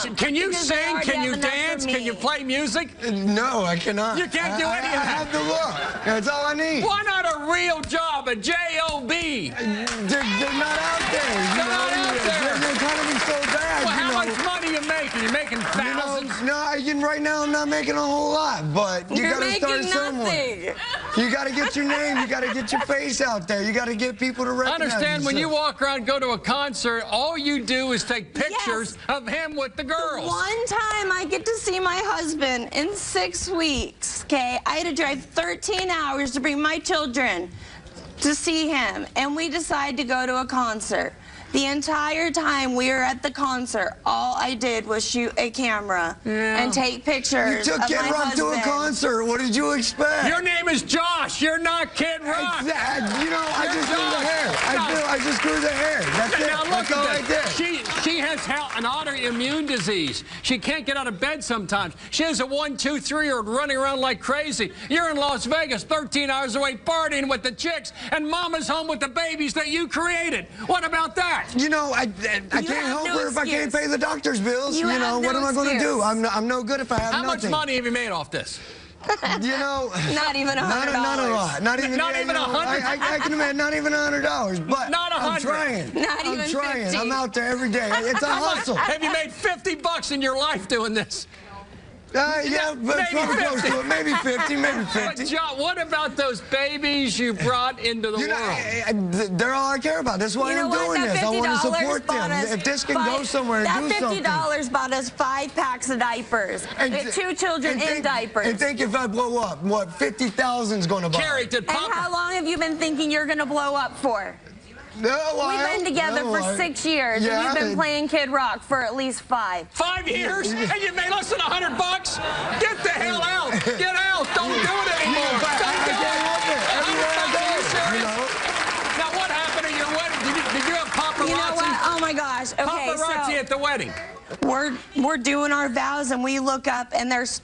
question. Can you sing? Can you dance? Can you play music? No, I cannot. You can't do any of that. I have the look. That's all I need. Why not a real job, a J.O.B.? They're not out there. They're not out there. The economy's so bad. Well, how much money are you making? You making thousands? Right now I'm not making a whole lot, but you got to start somewhere. You got to get your name. You got to get your face out there. You got to get people to recognize you. Understand, when you walk around, go to a concert, all you do is take pictures of him with the girls. One time I get to see my husband in 6 weeks, okay? I had to drive 13 hours to bring my children to see him, and we decided to go to a concert. The entire time we were at the concert, all I did was shoot a camera and take pictures of my husband. You took Kid Rock to a concert. What did you expect? Your name is Josh. You're not Kid Rock. Exactly. You know, I just grew the hair. I just grew the hair. That's it. Now, look, That's all I did. She has an autoimmune disease. She can't get out of bed sometimes. She has a 1, 2, 3-year-old running around like crazy. You're in Las Vegas, 13 hours away, partying with the chicks, and Mama's home with the babies that you created. What about that? You know, I can't help her if I can't pay the doctor's bills. You know, what am I going to do? I'm no good if I have nothing. How much money have you made off this? You know, not even $100. Not a lot. Not even $100. I can imagine not even $100. But not $100. I'm trying. Not even I'm trying. 50. I'm out there every day. It's a hustle. Have you made $50 in your life doing this? Yeah, but probably close to it. Maybe 50, maybe 50. But John, what about those babies you brought into the world? They're all I care about. That's why I'm doing this. I want to support them. If this can go somewhere and do something. That $50 bought us 5 packs of diapers. And 2 children in diapers. And think if I blow up, what 50,000's going to buy? Carrie, did Papa... And how long have you been thinking you're going to blow up for? We've been together for 6 years, and you've been playing Kid Rock for at least 5. 5 years? And you made less than $100? Get the hell out! Get out! Don't do it anymore! Don't do it! Are you serious? Now, what happened at your wedding? Did you have paparazzi? You know what? Oh my gosh! Okay, paparazzi at the wedding. We're doing our vows, and we look up, and there's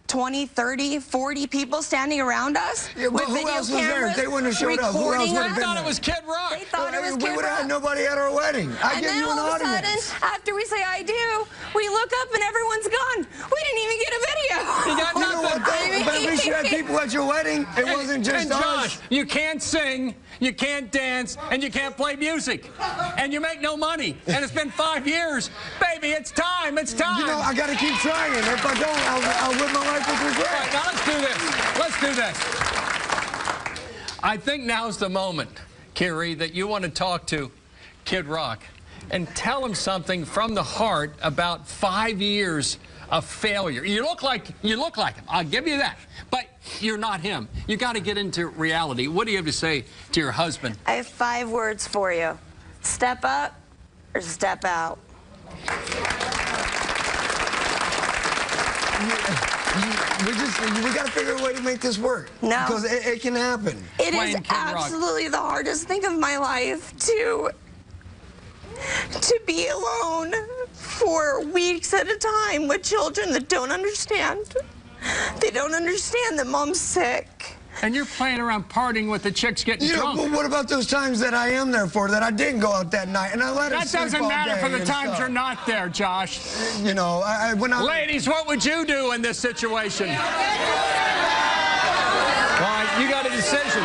20, 30, 40 people standing around us with who video else was cameras, there? If they wouldn't have showed up, who else would have been there? They thought it was Kid Rock. They thought it was Kid We would have Rock. had nobody at our wedding. And then all of a sudden, after we say I do, we look up and everyone's gone. We didn't even get a video. You got nothing. You know what, though? But at least you had people at your wedding. It wasn't just us. Josh, you can't sing, you can't dance, and you can't play music. And you make no money. And it's been 5 years. Baby, it's time. It's time. You know, I got to keep trying. If I don't, I'll live my life with regret. All right, now let's do this. Let's do this. I think now's the moment, Carrie, that you want to talk to Kid Rock and tell him something from the heart about 5 years of failure. You look like him. I'll give you that. But you're not him. You got to get into reality. What do you have to say to your husband? I have 5 words for you. Step up or step out. We got to figure a way to make this work. No. Because it can happen. It is absolutely the hardest thing of my life to be alone for weeks at a time with children that don't understand. They don't understand that Mom's sick. And you're playing around partying with the chicks getting drunk. But what about those times that I am there for, that I didn't go out that night, and I let her sleep all day? That doesn't matter for the times you're not there, Josh. You know, Ladies, what would you do in this situation? Well, you got a decision.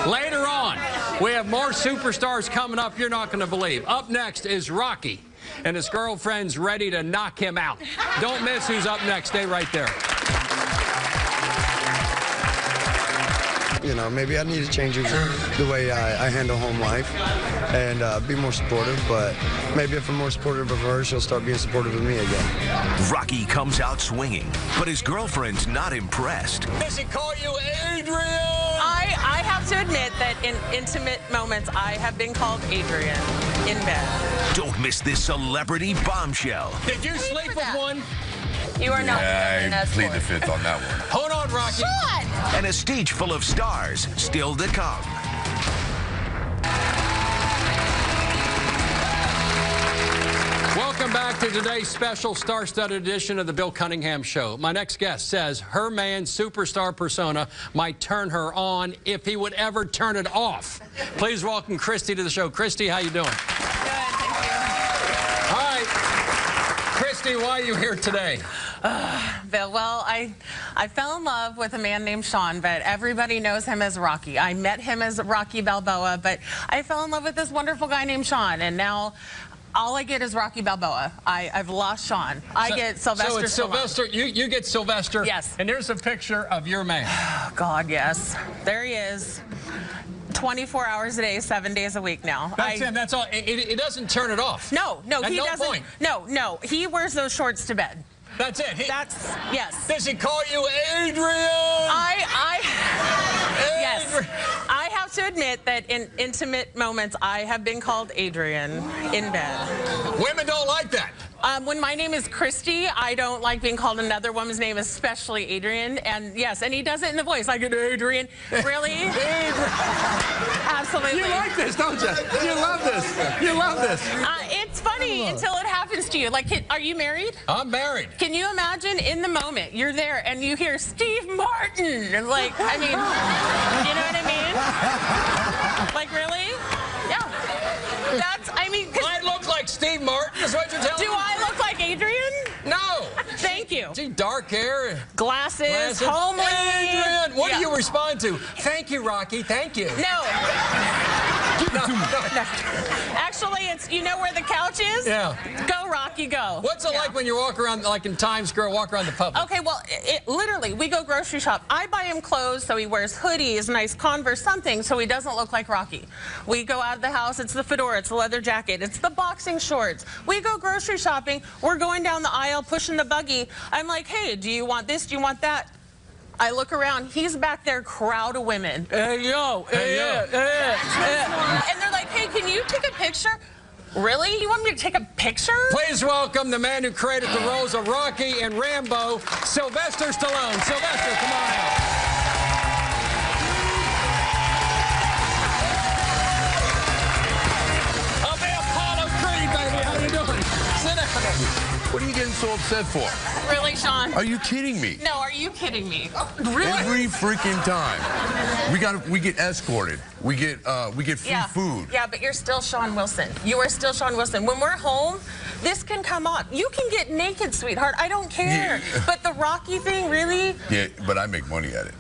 Later on, we have more superstars coming up you're not going to believe. Up next is Rocky, and his girlfriend's ready to knock him out. Don't miss who's up next. Stay right there. You know, maybe I need to change the way I handle home life and be more supportive, but maybe if I'm more supportive of her, she'll start being supportive of me again. Rocky comes out swinging, but his girlfriend's not impressed. Does he call you Adrian? I have to admit that in intimate moments, I have been called Adrian in bed. Don't miss this celebrity bombshell. Did you sleep with one? You are not. I plead the fifth on that one. Hold on, Rocky. And a stage full of stars still to come. Welcome back to today's special star-studded edition of the Bill Cunningham Show. My next guest says her man's superstar persona might turn her on if he would ever turn it off. Please welcome Christy to the show. Christy, how you doing? Good, thank you. All right. Christy, me why you're here today. Bill, well, I fell in love with a man named Sean, but everybody knows him as Rocky. I met him as Rocky Balboa, but I fell in love with this wonderful guy named Sean, and now all I get is Rocky Balboa. I've lost Sean. I get Sylvester. So it's Sylvester. You get Sylvester. Yes. And there's a picture of your man. Oh, God, yes. There he is. 24 hours a day, 7 days a week now. That's him. That's all. It doesn't turn it off. No, At he no doesn't. point. No. He wears those shorts to bed. That's it. That's, yes. Does he call you Adrian? Yes. I have to admit that in intimate moments, I have been called Adrian in bed. Women don't like that. When my name is Christy, I don't like being called another woman's name, especially Adrian. And yes, and he does it in the voice, like Adrian. Really? Adrian. Absolutely. You like this, don't you? You love this. You love this. It's funny until it happens to you. Like, are you married? I'm married. Can you imagine in the moment you're there and you hear Steve Martin? Like, I mean, you know what I mean? Like, really? Yeah. That's, I mean, I look like Steve Martin, is what you're telling me? do I look like Adrian? No. Thank you. See, dark hair. Glasses, homely. Adrian, what do Yeah. you respond to? Thank you, Rocky. Thank you. No. No. Actually, it's, you know where the couch is? Yeah. Go, Rocky, go. What's it like when you walk around, like in Times Square, walk around the public? Okay, well, literally, we go grocery shop. I buy him clothes, so he wears hoodies, nice Converse, something, so he doesn't look like Rocky. We go out of the house, it's the fedora, it's the leather jacket, it's the boxing shorts. We go grocery shopping, we're going down the aisle, pushing the buggy. I'm like, hey, do you want this, do you want that? I look around, he's back there, crowd of women. Hey, yo, Hey, yo. And they're like, hey, can you take a picture? Really? You want me to take a picture? Please welcome the man who created the roles of Rocky and Rambo, Sylvester Stallone. Sylvester, come on out. I'm the Apollo Creed, baby. How you doing? Sit down. What are you getting so upset for? Really, Sean? Are you kidding me? No, are you kidding me? Every freaking time. We get escorted. We get free food. Yeah, but you're still Sean Wilson. You are still Sean Wilson. When we're home, this can come up. You can get naked, sweetheart. I don't care. Yeah. But the Rocky thing, really? Yeah, but I make money at it.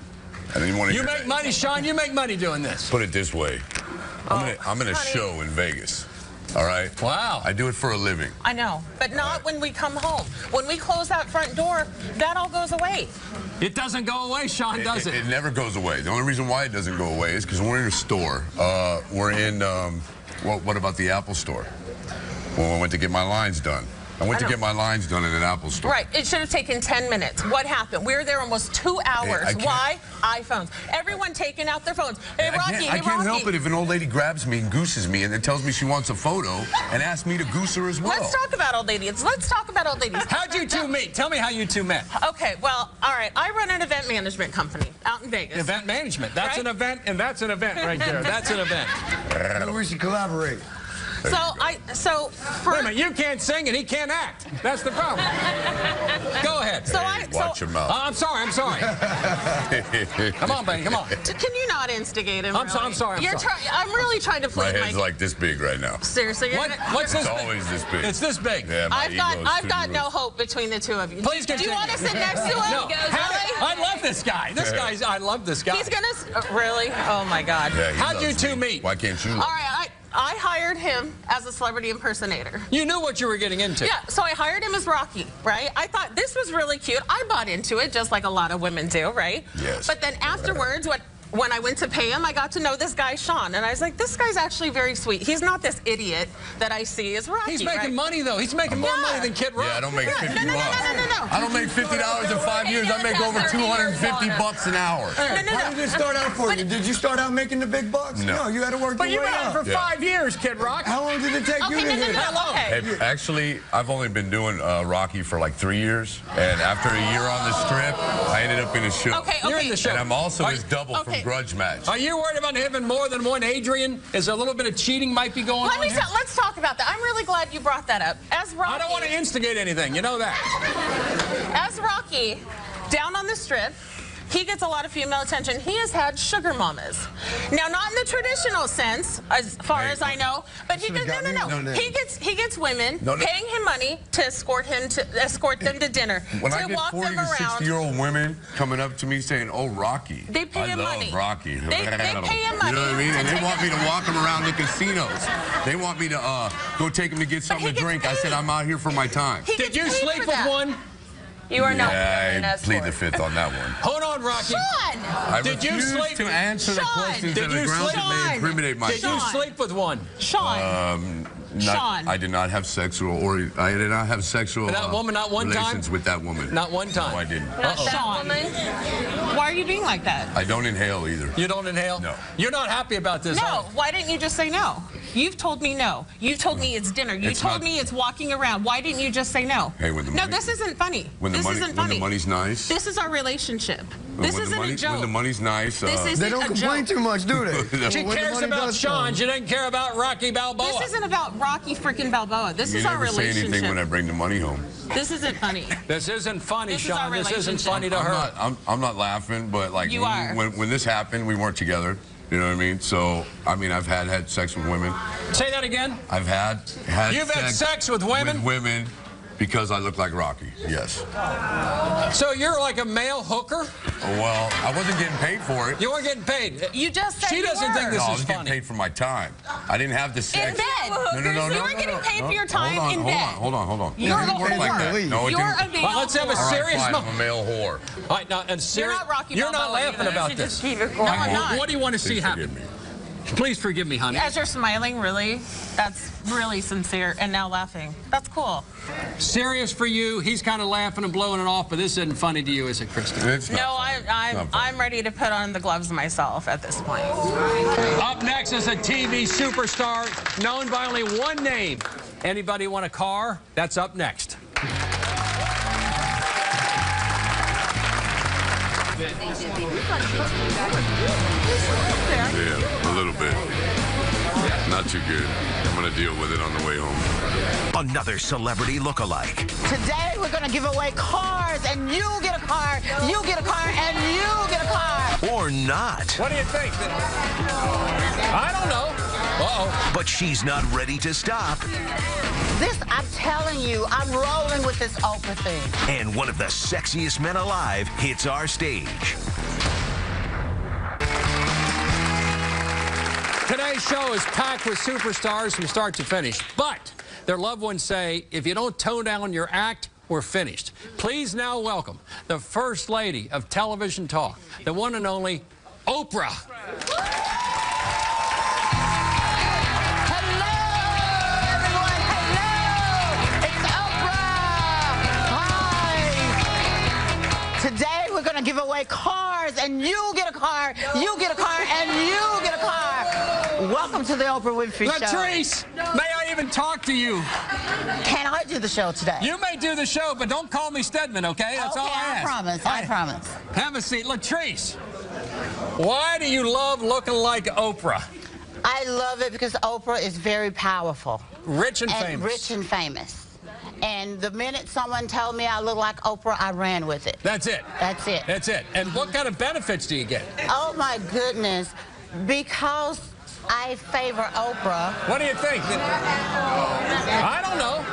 I didn't want to. You make money, Sean. You make money doing this. Put it this way. I'm in a honey. show in Vegas. All right? Wow. I do it for a living. I know, but not when we come home. When we close that front door, that all goes away. It doesn't go away, Sean, does it? It never goes away. The only reason why it doesn't go away is because we're in a store. We're in, what about the Apple store? Well, I went to get my lines done. I went to get my lines done in an Apple store. Right. It should have taken 10 minutes. What happened? We were there almost 2 hours. I can't- Why? iPhones. Everyone taking out their phones. Hey, Rocky, I can't help it if an old lady grabs me and gooses me and then tells me she wants a photo and asks me to goose her as well. Let's talk about old ladies. Let's talk about old ladies. How'd you two meet? Tell me how you two met. Okay, well, all right. I run an event management company out in Vegas. Event management. That's Right? an event, and that's an event right there. That's an event. Maybe we should collaborate. So for Wait a minute, you can't sing and he can't act. That's the problem. Go ahead. Watch your mouth. I'm sorry. Come on, baby, come on. Can you not instigate him? I'm sorry. I'm really trying to My plead head's like this big right now. Seriously, What's this It's big? always this big. It's this big. Yeah, my I've ego's through got the no roof. hope between the two of you. Please Do you continue. want to sit next to him? No. I love this guy. I love this guy. He's gonna really? Oh my God. Yeah, he How'd you loves two me. meet? Why can't you? All right, I hired him as a celebrity impersonator. You knew what you were getting into. Yeah, so I hired him as Rocky, right? I thought this was really cute. I bought into it, just like a lot of women do, right? Yes. But then afterwards, when I went to pay him, I got to know this guy, Sean, and I was like, this guy's actually very sweet. He's not this idiot that I see as Rocky. He's making right? money, though. He's making more money than Kid Rock. Yeah, I don't make 50 no. bucks. I don't make $50 in 5 years. I make over 250 bucks an hour. How did it start out for you? Did you start out making the big bucks? No. You had to work But your you've way been on up. for 5 years, Kid Rock. How long did it take you to Okay, hit it? How long? okay. Hey, actually, I've only been doing Rocky for like 3 years, and after a year on the strip, I ended up in a show. Okay. You're in the show. And I'm also his double Okay. from Grudge Match. Are you worried about having more than one Adrian? Is there a little bit of cheating might be going on here? Let's talk about that. I'm really glad you brought that up. As Rocky, I don't want to instigate anything. You know that. as Rocky, down on the strip, He gets a lot of female attention. He has had sugar mamas. Now, not in the traditional sense, as far as I know, but he gets no. He gets women paying him money to escort them to dinner, when to I get walk 40 them to around. 60-year-old women coming up to me saying, "Oh, Rocky." They pay him money. I love Rocky. They pay him money. You know what I mean? And they want me to walk them around the casinos. They want me to go take them to get something to drink. I said, I'm out here for my time. Did you sleep with one? You are not. I plead the fifth on that one. Hold on, Rocky. Sean! Did you sleep to answer the questions on the grounds that may incriminate myself? Did you sleep with one? Sean. Sean. I did not have sexual relations with that woman. Not one time. No, I didn't. Sean. Why are you being like that? I don't inhale either. You don't inhale? No. You're not happy about this, No. huh? Why didn't you just say no? You've told me no. You've told me it's dinner. You told me it's walking around. Why didn't you just say no? Hey, when the money, this isn't funny. When the money's nice. This is our relationship. This isn't a joke. When the money's nice. They don't complain too much, do they? She cares about Sean. She doesn't care about Rocky Balboa. This isn't about Rocky freaking Balboa. This is our relationship. You never say anything when I bring the money home. This isn't funny. This isn't funny, Sean. This isn't funny to her. I'm not laughing, but like when this happened, we weren't together. You know what I mean? So, I mean, I've had sex with women. Say that again. I've had You've had sex with women? With women because I look like Rocky, yes. So you're like a male hooker? Well, I wasn't getting paid for it. You weren't getting paid. You just said She doesn't think this I is was getting funny. paid for my time. I didn't have the sex. In bed. No. You were getting paid for your time in bed. Hold on. You're It didn't work like that. No, it You're didn't. a male Well, let's have a whore. serious I'm moment. a male whore. All right, now, and You're not Rocky You're not Balboa laughing either. about You this. just keep it No, quiet. I'm not. What do you want to see Please happen? forgive me. Please forgive me, honey. As you're smiling, really, that's really sincere, and now laughing. That's cool. Serious for you. He's kind of laughing and blowing it off, but this isn't funny to you, is it, Kristen? It's not No, funny. I'm ready to put on the gloves myself at this point. Up next is a TV superstar known by only one name. Anybody want a car? That's up next. Yeah, a little bit. Not too good. I'm going to deal with it on the way home. Another celebrity lookalike. Today we're going to give away cars, and you get a car, you get a car, and you get a car. Or not. What do you think? I don't know. Uh-oh. But she's not ready to stop. This, I'm telling you, I'm rolling with this Oprah thing. And one of the sexiest men alive hits our stage. Today's show is packed with superstars from start to finish, but their loved ones say, if you don't tone down your act, we're finished. Please now welcome the First Lady of television talk, the one and only Oprah. Hello, everyone. Hello. It's Oprah. Hi. Today we're going to give away cars, and you get a car, you get a car, and you get a car. Welcome to the Oprah Winfrey Show. Latrice, may I even talk to you? Can I do the show today? You may do the show, but don't call me Stedman, okay? That's all I ask. I promise. Have a seat. Latrice, why do you love looking like Oprah? I love it because Oprah is very powerful. Rich and famous. Rich and famous. And the minute someone told me I look like Oprah, I ran with it. That's it. That's it. That's it. And what kind of benefits do you get? Oh, my goodness. Because I favor Oprah. What do you think? I don't know.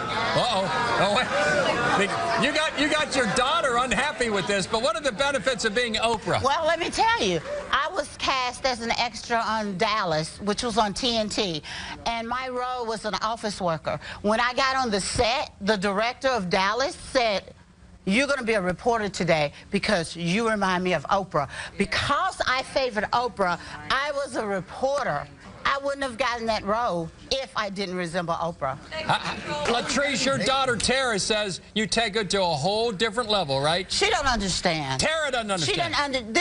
You got your daughter unhappy with this, but what are the benefits of being Oprah? Well, let me tell you, I was cast as an extra on Dallas, which was on TNT, and my role was an office worker. When I got on the set, the director of Dallas said, "You're going to be a reporter today because you remind me of Oprah." Because I favored Oprah, I was a reporter. I wouldn't have gotten that role if I didn't resemble Oprah. Latrice, your daughter Tara says you take her to a whole different level, right? She don't understand. Tara doesn't understand. She doesn't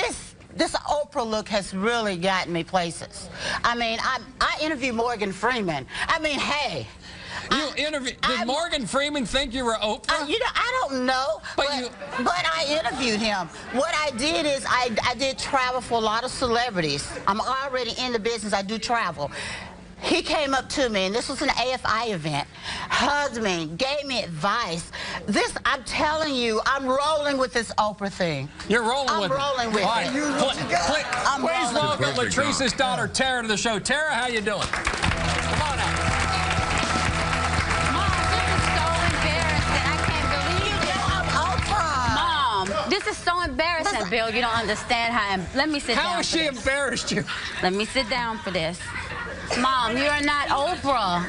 This Oprah look has really gotten me places. I mean, I interviewed Morgan Freeman. I mean, hey. Did Morgan Freeman think you were Oprah? You know, I don't know, but I interviewed him. What I did is I did travel for a lot of celebrities. I'm already in the business. I do travel. He came up to me, and this was an AFI event, hugged me, gave me advice. I'm telling you, I'm rolling with this Oprah thing. You're rolling with it. I'm rolling with All it. right. Please welcome Latrice's daughter, Tara, to the show. Tara, how you doing? Come on out. This is so embarrassing, Bill. You don't understand how. Let me sit down. How has she embarrassed you? Let me sit down for this. Mom, you're not Oprah.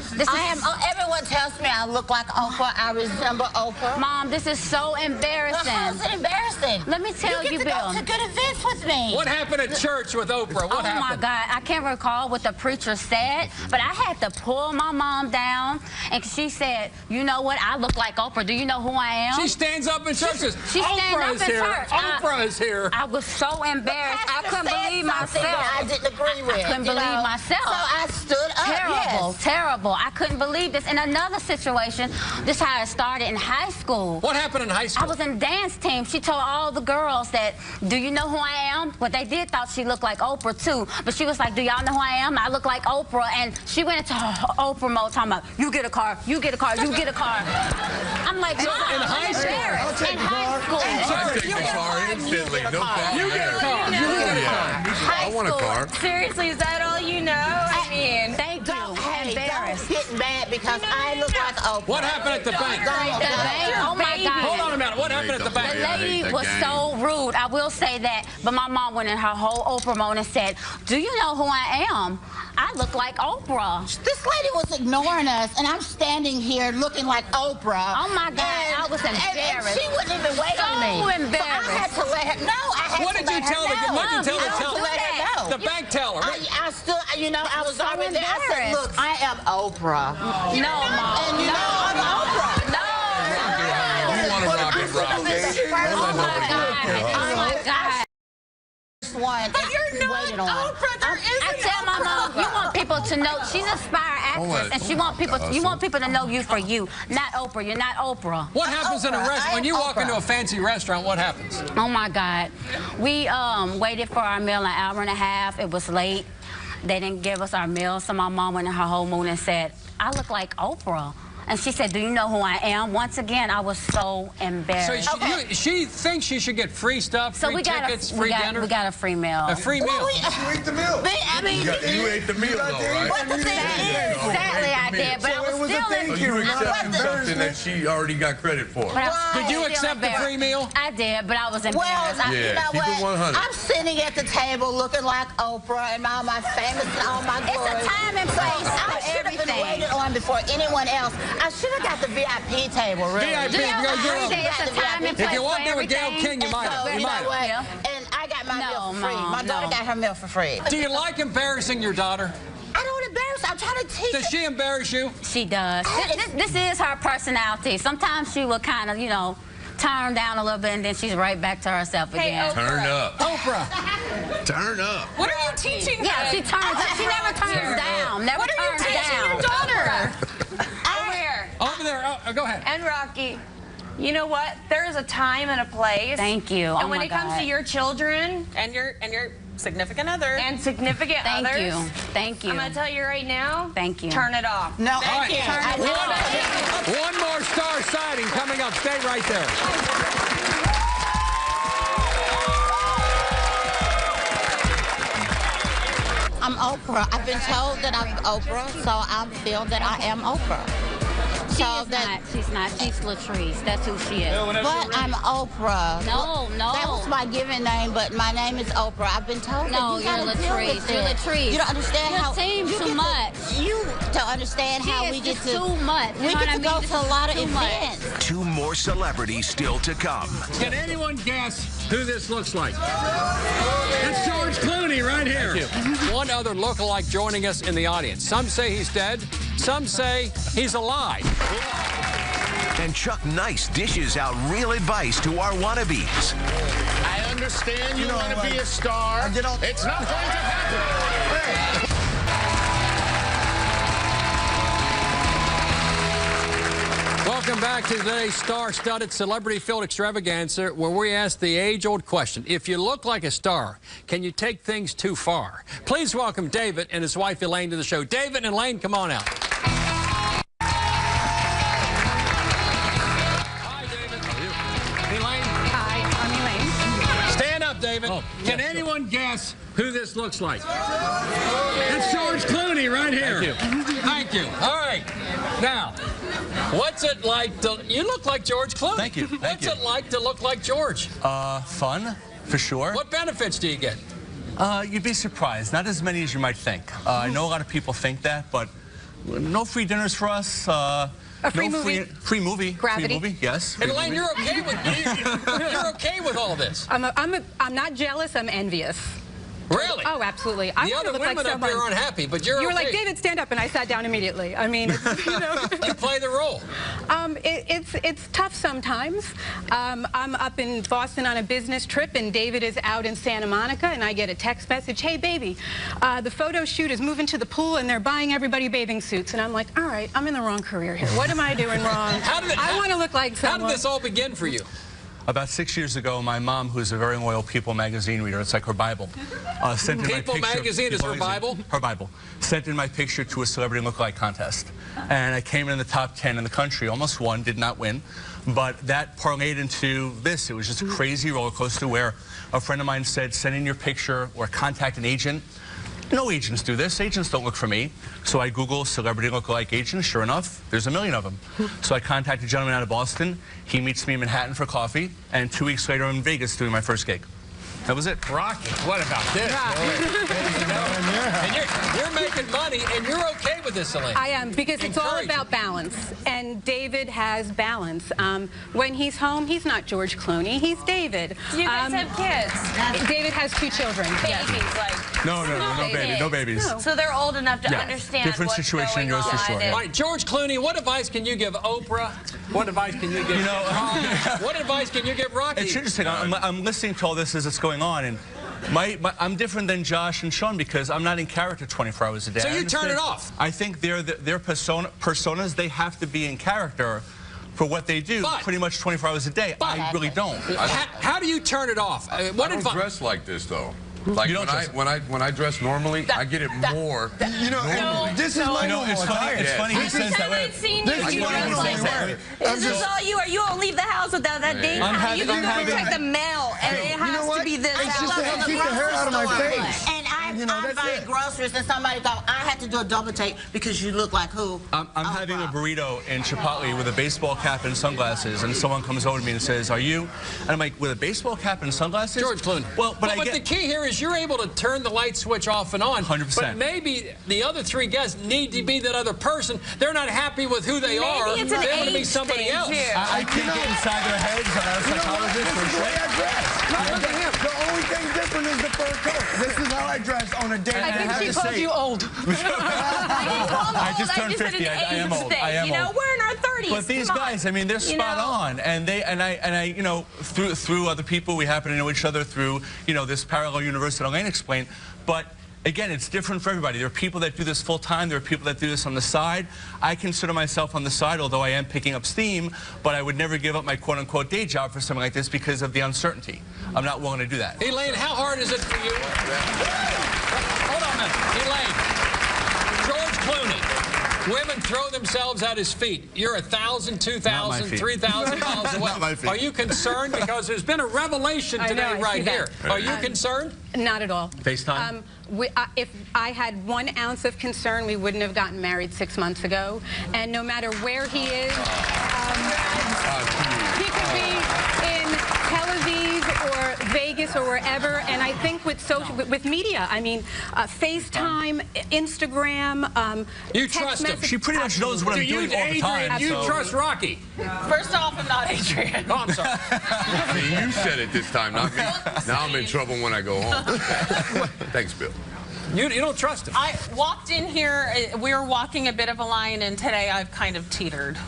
Everyone tells me I look like Oprah. I resemble Oprah. Mom, this is so embarrassing. How is it embarrassing? Let me tell you, Bill. Go to good events with me. What happened at church with Oprah? What happened? Oh, my God. I can't recall what the preacher said, but I had to pull my mom down, and she said, you know what? I look like Oprah. Do you know who I am? She stands up in church and says, She stands up in church. Oprah is here. I was so embarrassed. I couldn't believe myself. I didn't agree with. I couldn't believe myself. So I stood up. Terrible, yes. terrible. I couldn't believe this. In another situation, this is how it started in high school. What happened in high school? I was in the dance team. She told all the girls that, do you know who I am? But they did thought she looked like Oprah too. But she was like, do y'all know who I am? I look like Oprah. And she went into her Oprah mode talking about, you get a car, you get a car, you get a car. I'm like, Mom, in high school. In high school. I'll take the car instantly. No problem. You get a car. You get a car. I want a car. Seriously, is that all you know? I mean, Thank you. Embarrassed. Don't get mad because I look like Oprah. What happened at the bank? The bank? Oh my God. Hold on a minute. What happened at the bank? The lady was so rude. I will say that. But my mom went in her whole Oprah mode and said, do you know who I am? I look like Oprah. This lady was ignoring us, and I'm standing here looking like Oprah. Oh my God, I was embarrassed. And she wouldn't even wait on me. So embarrassed. So I had to let her know. What did you tell her? What did you tell her? The bank teller. I stood, you know, I was so already there. I said, look, I am Oprah. No, Mom. And you know I'm Oprah. No. You want to rock and roll. Oh my God. Oh my God. But you're not Oprah. I tell my mom, you want people to know she's an aspire actress, and you want people to know you for you, not Oprah. You're not Oprah. What happens in a restaurant when you walk into a fancy restaurant? What happens? Oh my God, we waited for our meal an hour and a half. It was late. They didn't give us our meal, so my mom went in her whole mood and said, "I look like Oprah." And she said, do you know who I am? Once again, I was so embarrassed. So she thinks she should get free stuff, free tickets, free dinner? We got a free meal. A free meal. You ate the meal. I mean, You ate the meal, though, right? what the thing is, Sadly, I did, but I was still So you accepted something that she already got credit for. Did you accept the free meal? I did, but I was well, embarrassed. you know keep it what? 100. I'm sitting at the table looking like Oprah and all my famous and all my glory. It's a time and place I for should have been everything. waited on before anyone else. I should have got the VIP table, really. VIP, You know, you're I say it's a time and place If you walked for in with Gayle everything. King, you might have. So, You you might know what? have. And I got my meal for free. Mom, My daughter got her meal for free. Do you like embarrassing your daughter? I don't embarrass her. I'm trying to teach her. Does she embarrass you? She does. This is her personality. Sometimes she will kind of, you know, turn down a little bit, and then she's right back to herself again. Turn up. Oprah. Turn up. What are you teaching her? Yeah, she turns up. She never turns down. Never What are you turns teaching down. your daughter? Where? Over there. Oh, go ahead. And Rocky, you know what? There is a time and a place. Thank you. And Oh when my it comes God. to your children And your significant other. and significant Thank others, you. Thank you. I'm going to tell you right now, Thank you. turn it off. No, All right. I will. One more star sighting coming up. Stay right there. I'm Oprah. I've been told that I'm Oprah, so I feel that I am Oprah. She's not. She's Latrice. That's who she is. But I'm Oprah. No. That was my given name, but my name is Oprah. I've been told No, that you you're gotta deal Latrice. with You're it. Latrice. You don't understand Your how team you too get much. You don't understand She how is we get just to too much. You We know get what I to go mean? to This a is lot of too much. events. 2 more celebrities still to come. Can anyone guess who this looks like? It's George Clooney right here. One other lookalike joining us in the audience. Some say he's dead. Some say he's alive. And Chuck Nice dishes out real advice to our wannabes. I understand you want to be a star. It's not going to happen. Well, Welcome back to today's star-studded celebrity-filled extravaganza, where we ask the age-old question: if you look like a star, can you take things too far? Please welcome David and his wife Elaine to the show. David and Elaine, come on out. Hi, David. How are you? Elaine. Hi, I'm Elaine. Stand up, David. Can anyone guess who this looks like? It's George Clooney right here. Thank you. Thank you. All right. Now, what's it like to... You look like George Clooney. Thank you. What's it like to look like George? Fun, for sure. What benefits do you get? You'd be surprised. Not as many as you might think. I know a lot of people think that, but no free dinners for us. A free movie. Free movie. Gravity. Free movie, yes. And Elaine, you're okay with you're okay with all this? I'm not jealous. I'm envious. Really? Oh, absolutely. I The want to other look women like up here aren't happy, but you're You were okay. like, David, stand up, and I sat down immediately. I mean, it's, you know. You play the role. It's tough sometimes. I'm up in Boston on a business trip, and David is out in Santa Monica, and I get a text message, hey, baby, the photo shoot is moving to the pool, and they're buying everybody bathing suits. And I'm like, all right, I'm in the wrong career here. What am I doing wrong? I want to look like someone. How did this all begin for you? About 6 years ago, my mom, who's a very loyal People magazine reader, it's like her Bible, sent in my picture. People magazine is her Bible? Her Bible. Sent in my picture to a celebrity lookalike contest. And I came in the top 10 in the country, almost won, did not win. But that parlayed into this. It was just a crazy roller coaster where a friend of mine said, send in your picture or contact an agent. No agents do this. Agents don't look for me. So I Google celebrity lookalike agents. Sure enough, there's a million of them. So I contacted a gentleman out of Boston. He meets me in Manhattan for coffee. And 2 weeks later, I'm in Vegas doing my first gig. That was it. Rocky, what about this? And you're making money, and you're okay with this, Elaine. I am, because it's all about balance. And David has balance. When he's home, he's not George Clooney. He's David. Do you guys have kids? David has 2 children. Babies, like... No babies. So they're old enough to understand Different what's situation going than yours for on. sure. All right, George Clooney, what advice can you give Oprah? What advice can you give what advice can you give Rocky? It's interesting. I'm listening to all this as it's going on, and I'm different than Josh and Sean because I'm not in character 24 hours a day. So you turn it off? I think their personas, they have to be in character for what they do pretty much 24 hours a day. I really don't. How do you turn it off? What I don't dress like this, though. Like when I dress normally, I get it more. You know, this is my normal attire. It's funny he says that way. This is what I normally wear. Is this all you are? You don't leave the house without that ding? You look like the male, and it has to be this. It's just to help keep the hair out of my face. And I'm buying groceries, and somebody go, I had to do a double take because you look like who? I'm having a burrito in Chipotle with a baseball cap and sunglasses, and someone comes over to me and says, are you? And I'm like, with a baseball cap and sunglasses? George Clooney. Well, but the key here is you're able to turn the light switch off and on. 100%. But maybe the other 3 guests need to be that other person. They're not happy with who they are. It's they an want to be age somebody thing, else. too. I can't get inside their heads. I'm not a psychologist. This is the way I dress. Look at him. The only thing different is the fur coat. This is how I dress on a day. I think she called you old. I just turned 50. I am old. I am old. We're in our 30s. But these guys, I mean, they're spot on, and I, you know, through other people, we happen to know each other through, you know, this parallel universe that Elaine explained. But again, it's different for everybody. There are people that do this full time. There are people that do this on the side. I consider myself on the side, although I am picking up steam. But I would never give up my quote-unquote day job for something like this because of the uncertainty. I'm not willing to do that. Elaine, how hard is it for you? Hold on a minute. Elaine, George Clooney. Women throw themselves at his feet. You're 1,000, 2,000, 3,000 miles away. Not my feet. Are you concerned? Because there's been a revelation today right here. Are you concerned? Not at all. FaceTime? If I had 1 ounce of concern, we wouldn't have gotten married 6 months ago. And no matter where he is, he could be in Tel Aviv or Vegas or wherever. And I think with media, I mean, FaceTime, Instagram, you text trust him. message. She pretty much knows what I'm doing all the time. You trust Rocky. First off, I'm not Adrian. Oh, I'm sorry. You said it this time, not me. Now I'm in trouble when I go home. Thanks, Bill. You don't trust him. I walked in here, we were walking a bit of a line, and today I've kind of teetered.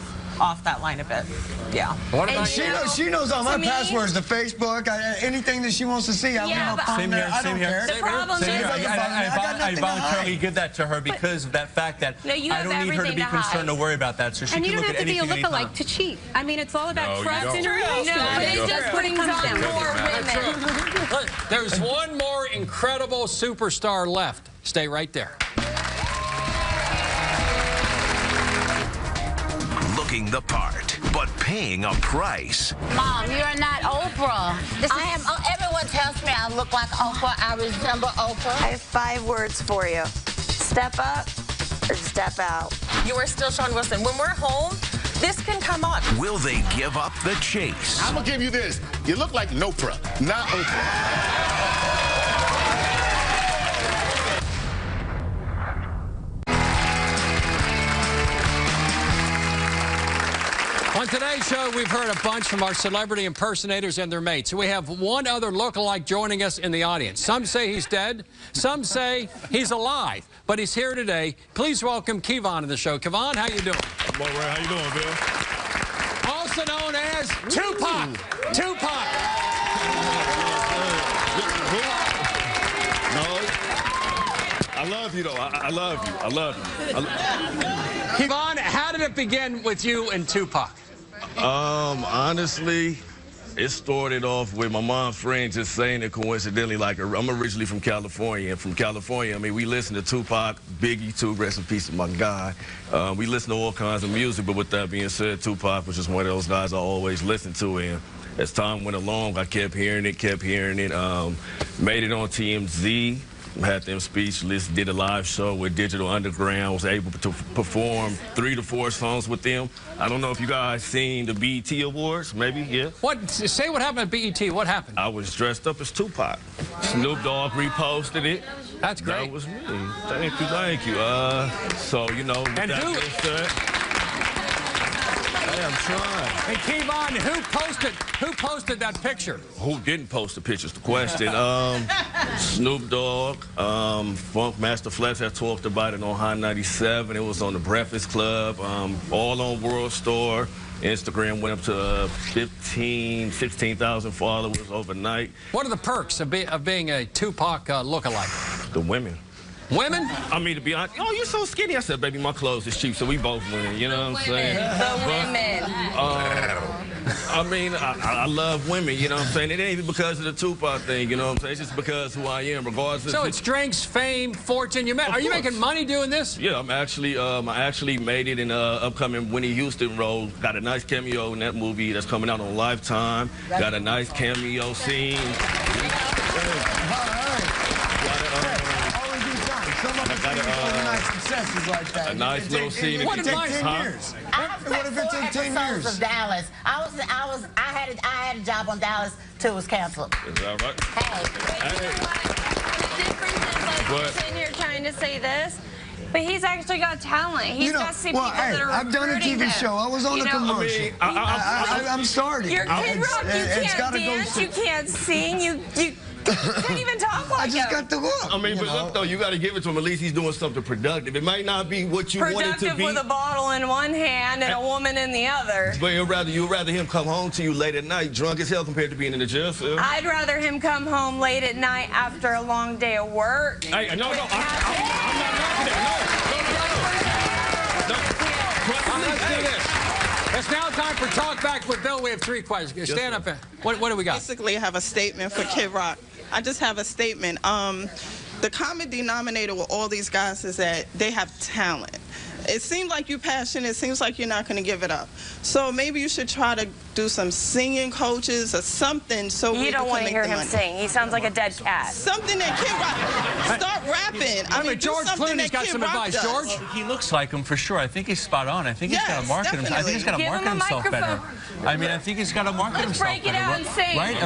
off that line a bit. Yeah. What about she knows all my passwords to Facebook, anything that she wants to see. I leave my phone there. I don't care. The problem is, I voluntarily give that to her because of that fact that I don't need her to be concerned to worry about that. So she and can you don't look have at to be a anything lookalike to cheat. I mean, it's all about trust and relationship. No, but it just brings on more women. Look, there's one more incredible superstar left. Stay right there. Looking the part, but paying a price. Mom, you're not Oprah. Everyone tells me I look like Oprah. I resemble Oprah. I have 5 words for you. Step up or step out. You are still Sean Wilson. When we're home, this can come up. Will they give up the chase? I'm going to give you this. You look like Oprah, not Oprah. On today's show, we've heard a bunch from our celebrity impersonators and their mates. We have one other lookalike joining us in the audience. Some say he's dead. Some say he's alive. But he's here today. Please welcome Kevon to the show. Kevon, how you doing? I'm all right. How you doing, Bill? Also known as Tupac. Tupac. No. I love you, though. I love you. I love you. Kevon, how did it begin with you and Tupac? Honestly, it started off with my mom's friend just saying it coincidentally. Like, I'm originally from California, and from California, I mean, we listen to Tupac, Biggie, too, rest in peace, my guy. We listen to all kinds of music, but with that being said, Tupac was just one of those guys I always listened to, and as time went along, I kept hearing it, made it on TMZ. Had them speechless, did a live show with Digital Underground, was able to perform 3 to 4 songs with them. I don't know if you guys seen the BET Awards, maybe, yeah? Say what happened at BET, what happened? I was dressed up as Tupac. Snoop Dogg reposted it. That's great. That was me. Thank you. So, you know, and I'm trying. Hey, Kevon, who posted that picture? Who didn't post the picture's the question. Snoop Dogg, Funk Master Flex had talked about it on High 97. It was on the Breakfast Club, all on World Store. Instagram went up to 16,000 followers overnight. What are the perks of being a Tupac lookalike? The women. Women? I mean, to be honest, oh, you're so skinny. I said, baby, my clothes is cheap, so we both win. You know what I'm saying? The women. I mean, I love women, you know what I'm saying? It ain't even because of the Tupac thing, you know what I'm saying? It's just because who I am, regardless of... So it's strengths, fame, fortune. Are you making money doing this? Yeah, I actually made it in upcoming Winnie Houston role. Got a nice cameo in that movie that's coming out on Lifetime. Got a nice cameo scene. Like that. A nice little scene. What if it took 10 years? What if it took 10 years? Of Dallas. I had a job on Dallas till it was canceled. Is that right? The difference is, like, you're trying to say this, but he's actually got talent. He's got some people that are I've done a TV show. I was on a commercial. I'm starting. You're Kid Rock. You can't dance. You can't sing. You can't even talk like him. I just got the look. I mean, but look, though, you got to give it to him. At least he's doing something productive. It might not be what you want it to be. Productive with a bottle in one hand and a woman in the other. But you'd rather him come home to you late at night, drunk as hell, compared to being in the jail cell. I'd rather him come home late at night after a long day of work. Hey, no, I'm not knocking that. Let's do this. It's now time for Talk Back with Bill. We have 3 questions. Stand up. What do we got? Basically, I have a statement for Kid Rock. I just have a statement. The common denominator with all these guys is that they have talent. It seems like you're passionate. It seems like you're not going to give it up. So maybe you should try to do some singing coaches or something so you don't want to hear him sing. He sounds like a dead cat. Something that Kid Rock. Start rapping. I mean, George Clooney's got some advice. George? He looks like him for sure. I think he's spot on. I think he's got to market him. I think he's got to market himself better. I mean, I think he's got to market himself better. Let's break it out and sing. Right?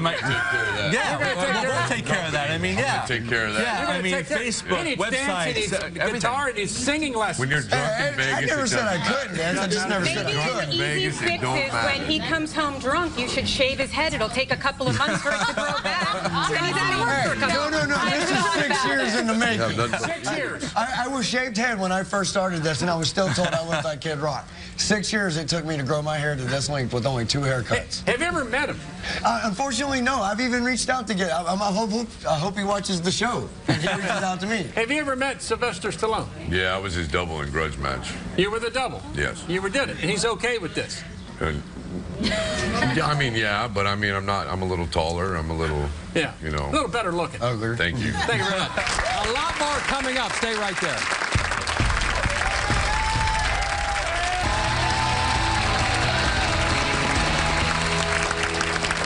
Yeah, we'll take care of that. I mean, yeah. Take care of that. Yeah, I mean, Facebook, websites, guitar, and his singing lessons. When you're drunk in Vegas, I never said I couldn't dance. I just never said I could. Maybe the easy fix is when he comes home drunk, you should shave his head. It'll take a couple of months for it to grow back. So he's out of work for a couple of months. No. 6 years in the making. 6 years. I was shaved head when I first started this, and I was still told I looked like Kid Rock. 6 years it took me to grow my hair to this length with only 2 haircuts. Have you ever met him? Unfortunately, no. I've even reached out to get. I hope he watches the show and he reaches out to me. Have you ever met Sylvester Stallone? Yeah, I was his double in Grudge Match. You were the double? Yes. You did it, and he's okay with this? Yeah, I mean, yeah, but I mean, I'm a little taller. I'm a little, you know. A little better looking. Thank you. Thank you very much. A lot more coming up. Stay right there.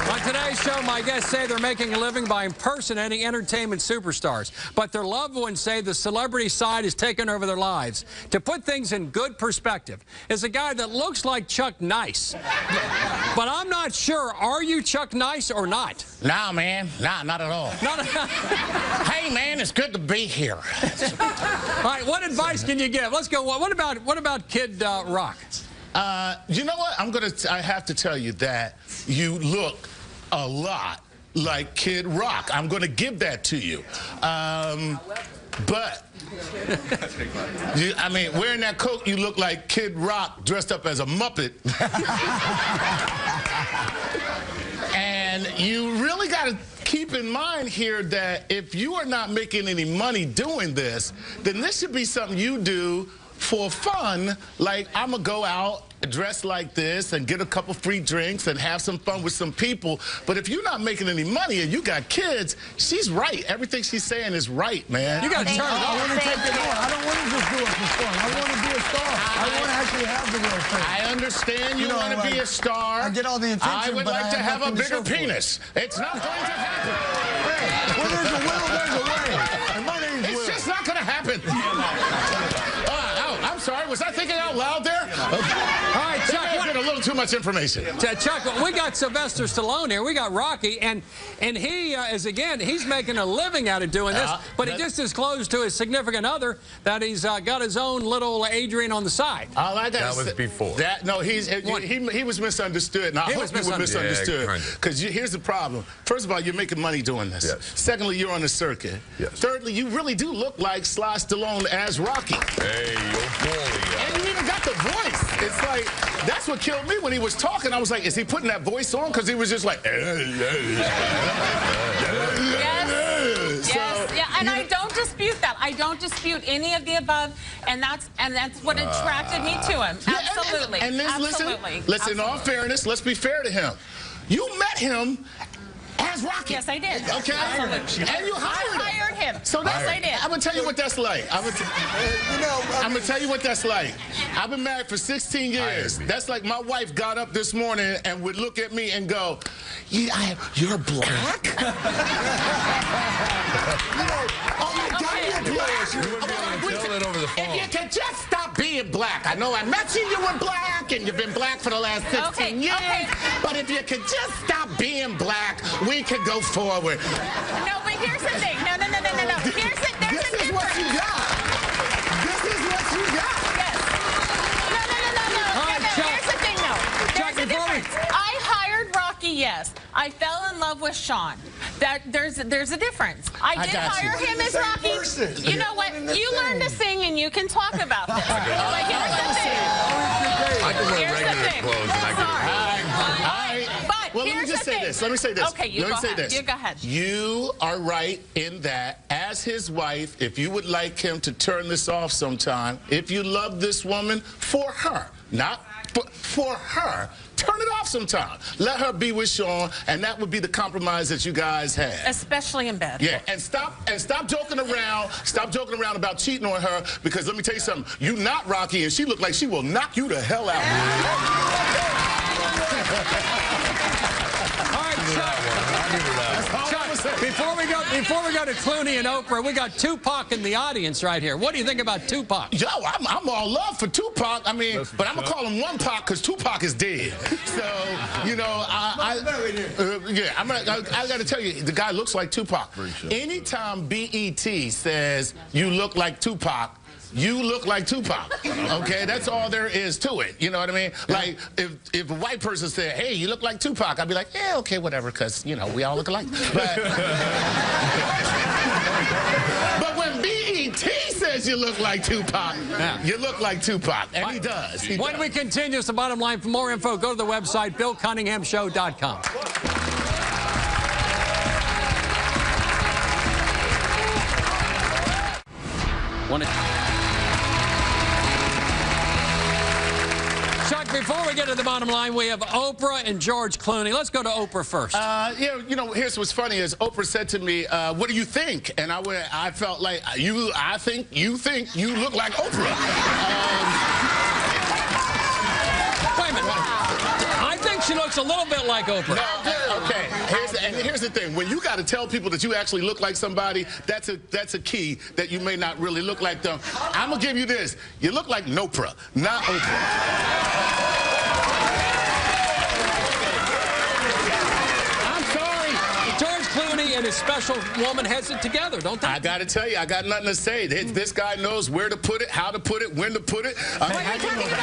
On today's show, my guests say they're making a living by impersonating entertainment superstars, but their loved ones say the celebrity side has taken over their lives. To put things in good perspective, is a guy that looks like Chuck Nice, but I'm not sure. Are you Chuck Nice or not? Nah, man. Nah, not at all. Hey, man, it's good to be here. All right, what advice can you give? Let's go. What about Kid Rock? You know what? I have to tell you that you look a lot like Kid Rock. I'm going to give that to you. But, I mean, wearing that coat, you look like Kid Rock dressed up as a Muppet. And you really got to keep in mind here that if you are not making any money doing this, then this should be something you do for fun. Like, I'm going to go out, dress like this, and get a couple free drinks and have some fun with some people. But if you're not making any money and you got kids, she's right. Everything she's saying is right, man. You got to turn it I on. want to take it on. I don't want to just do it for fun. I want to be a star. I want to actually have the real thing. I understand you want to be a star. I get all the attention, I would but like to have a bigger nothing to show for it. penis. It's not going to happen. Hey, where there's a will, there's a way. And my name's Will. It's just not going to happen. I'm sorry. Was I thinking out loud there? Okay. All right, Chuck. A little too much information. Chuck, we got Sylvester Stallone here. We got Rocky, and he is, again, he's making a living out of doing this, but he just disclosed to his significant other that he's got his own little Adrian on the side. That was before. He was misunderstood, and I hope he was misunderstood. Because here's the problem. First of all, you're making money doing this. Yes. Secondly, you're on the circuit. Yes. Thirdly, you really do look like Sly Stallone as Rocky. Hey, you're bully. And you even got the voice. It's like, that's what killed me when he was talking. I was like, is he putting that voice on? Because he was just like, and I don't dispute that. I don't dispute any of the above, and that's what attracted me to him. Absolutely. And listen, in all fairness, let's be fair to him. You met him as Rocky. Yes, I did. Okay. Absolutely. And you hired him. So yes, I did. I'm going to tell you what that's like. I'm going to tell you what that's like. I've been married for 16 years. That's like my wife got up this morning and would look at me and go, you're black? Oh, my God, you're black. If you could just stop being black. I know I met you, you were black, and you've been black for the last 16 years. But if you could just stop being black, we could go forward. No, but here's the thing. No. There's a difference. This is what you got. This is what you got. Yes. No. Here's the thing, though. There's a difference. I hired Rocky, yes. I fell in love with Sean. There's a difference. I did hire him as Rocky. You know what? You learn to sing and you can talk about this. But here's the thing. I can wear regular clothes and I can. Well, let me just say this. Let me say this. Okay, you go ahead. You go ahead. You are right in that, as his wife, if you would like him to turn this off sometime, if you love this woman, for her, not for her, turn it off sometime. Let her be with Sean, and that would be the compromise that you guys have. Especially in bed. Yeah, and stop joking around. Stop joking around about cheating on her, because let me tell you something. You not Rocky, and she look like she will knock you the hell out. Before we go to Clooney and Oprah, we got Tupac in the audience right here. What do you think about Tupac? Yo, I'm all love for Tupac. I mean, but I'm gonna call him one Pac because Tupac is dead. So, you know, I got to tell you, the guy looks like Tupac. Anytime BET says you look like Tupac, you look like Tupac. Okay, that's all there is to it. You know what I mean? Like, if a white person said, hey, you look like Tupac, I'd be like, yeah, okay, whatever, because, you know, we all look alike. But when BET says you look like Tupac, you look like Tupac, and he does. When we continue, it's the bottom line. For more info, go to the website, BillCunninghamShow.com. Chuck, before we get to the bottom line, we have Oprah and George Clooney. Let's go to Oprah first. Yeah, you know, here's what's funny is Oprah said to me, what do you think? And I felt like, I think you look like Oprah. Wait a minute. I think she looks a little bit like Oprah. No, okay. Here's the thing. When you got to tell people that you actually look like somebody, that's a key that you may not really look like them. I'm going to give you this. You look like Nopra, not Oprah. And his special woman has it together, don't they? I got to tell you, I got nothing to say. This guy knows where to put it, how to put it, when to put it. How do you know that?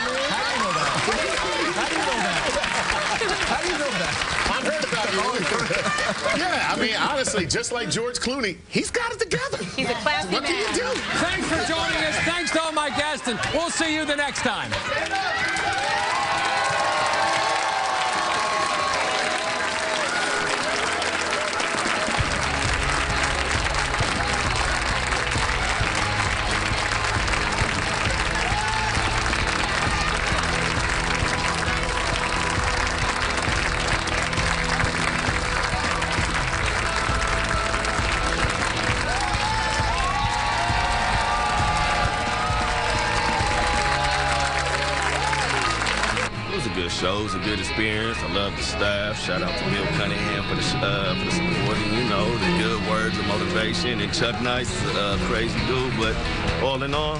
How do you know that? I've heard about you. Yeah, I mean, honestly, just like George Clooney, he's got it together. He's a classy man. What can you do? Thanks for joining us. Thanks to all my guests, and we'll see you the next time. Show. It was a good experience. I love the staff. Shout out to Bill Cunningham for the support and, you know, the good words of motivation. And Chuck Nice, crazy dude, but all in all,